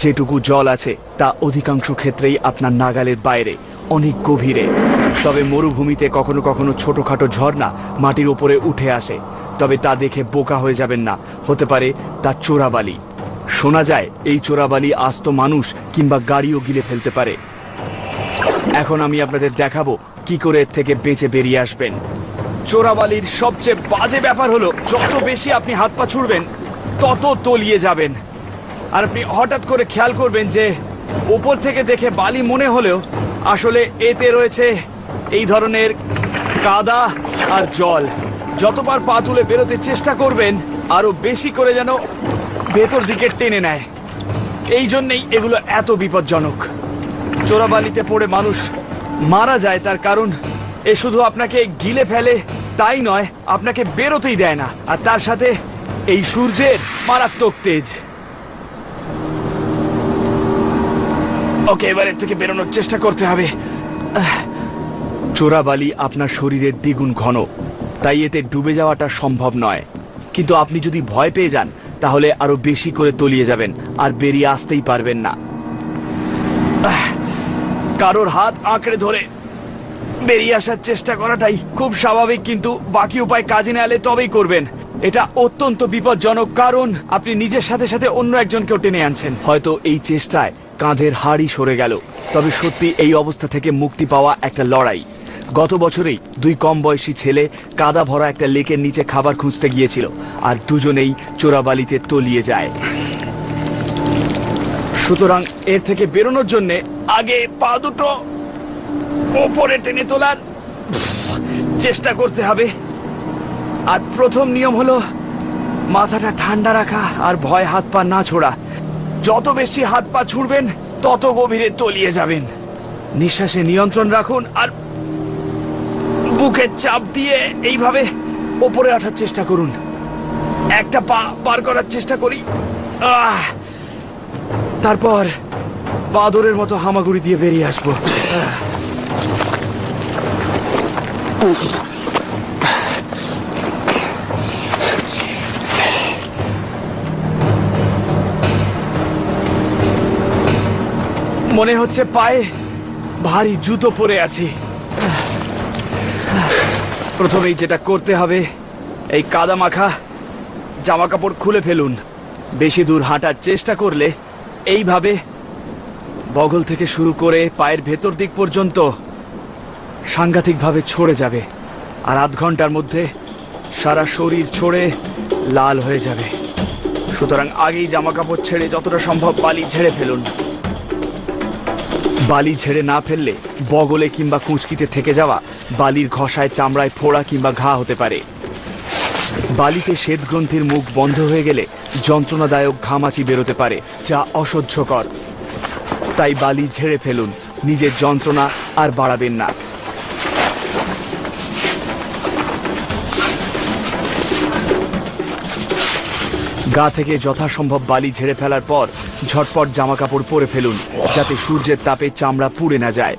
যেটুকু জল আছে তা অধিকাংশ ক্ষেত্রেই আপনার নাগালের বাইরে, অনেক গভীরে। তবে মরুভূমিতে কখনো কখনো ছোটখাটো ঝর্ণা মাটির ওপরে উঠে আসে, তবে তা দেখে বোকা হয়ে যাবেন না, হতে পারে তা চোরাবালি। শোনা যায় এই চোরাবালি আস্ত মানুষ কিংবা গাড়িও গিলে ফেলতে পারে। এখন আমি আপনাদের দেখাবো কি করে এর থেকে বেঁচে বেরিয়ে আসবেন। চোরাবালির সবচেয়ে বাজে ব্যাপার হলো যত বেশি আপনি হাত পা ছুড়বেন তত তলিয়ে যাবেন। আর আপনি হঠাৎ করে খেয়াল করবেন যে ওপর থেকে দেখে বালি মনে হলেও আসলে এতে রয়েছে এই ধরনের কাদা আর জল। যতবার পা তুলে বেরোতে চেষ্টা করবেন আরো বেশি করে যেন ভেতর দিকে টেনে নেয়। এই জন্যেই এগুলো এত বিপজ্জনক। চোরাবালিতে পড়ে মানুষ মারা যায়, তার কারণ এ শুধু আপনাকে গিলে ফেলে তাই নয়, আপনাকে বেরোতেই দেয় না। আর তার সাথে এই সূর্যের মারাত্মক তেজ। ওকে, এবারের থেকে বেরোনোর চেষ্টা করতে হবে। চোরাবালি আপনার শরীরের দ্বিগুণ ঘন, তাই এতে ডুবে যাওয়াটা সম্ভব নয়। কিন্তু আপনি যদি ভয় পেয়ে যান তাহলে আরো বেশি করে তলিয়ে যাবেন আর বেরিয়ে আসতেই পারবেন না। কারোর হাত আঁকড়ে ধরে বেরিয়ে আসার চেষ্টা করাটাই খুব স্বাভাবিক, কিন্তু বাকি উপায় কাজে না এলে তবেই করবেন। এটা অত্যন্ত বিপজ্জনক, কারণ আপনি নিজের সাথে সাথে অন্য একজনকেও টেনে আনছেন। হয়তো এই চেষ্টায় কাঁধের হাড়ই সরে গেল, তবে সত্যি এই অবস্থা থেকে মুক্তি পাওয়া একটা লড়াই। গত বছরেই দুই কম বয়সী ছেলে কাদা ভরা একটা লেকের নিচে খাবার খুঁজতে গিয়েছিল, আর দুজনেই চোরাবালিতে তলিয়ে যায়। সুতরাং এর থেকে বেরোনোর জন্য আগে পা দুটো ওপরে টেনে তোলার চেষ্টা করতে হবে। আর প্রথম নিয়ম হলো মাথাটা ঠান্ডা রাখা আর ভয় হাত পা না ছোড়া। যত বেশি হাত পা ছুড়বেন তত গভীরে তলিয়ে যাবেন। নিঃশ্বাসে নিয়ন্ত্রণ রাখুন আর বুকে চাপ দিয়ে এইভাবে ওপরে ওঠার চেষ্টা করুন। একটা পা পার করার চেষ্টা করি, তারপর বাদরের মতো হামাগুড়ি দিয়ে বেরিয়ে আসবো। মনে হচ্ছে পায়ে ভারী জুতো পরে আছি। প্রথমেই যেটা করতে হবে, এই কাদা মাখা জামা কাপড় খুলে ফেলুন। বেশি দূর হাঁটার চেষ্টা করলে এইভাবে বগল থেকে শুরু করে পায়ের ভেতর দিক পর্যন্ত সাংঘাতিকভাবে ছড়ে যাবে, আর আধ ঘন্টার মধ্যে সারা শরীর ছড়ে লাল হয়ে যাবে। সুতরাং আগেই জামা কাপড় ছেড়ে যতটা সম্ভব বালি ঝেড়ে ফেলুন। বালি ঝেড়ে না ফেললে বগলে কিংবা কুঁচকিতে থেকে যাওয়া বালির ঘষায় চামড়ায় ফোড়া কিংবা ঘা হতে পারে। বালিতে শ্বেতগ্রন্থির মুখ বন্ধ হয়ে গেলে যন্ত্রণাদায়ক ঘামাচি বেরোতে পারে, যা অসহ্যকর। তাই বালি ঝেড়ে ফেলুন, নিজের যন্ত্রণা আর বাড়াবেন না। গা থেকে যথাসম্ভব বালি ঝেড়ে ফেলার পর ঝটপট জামা কাপড় পরে ফেলুন, যাতে সূর্যের তাপে চামড়া পুড়ে না যায়।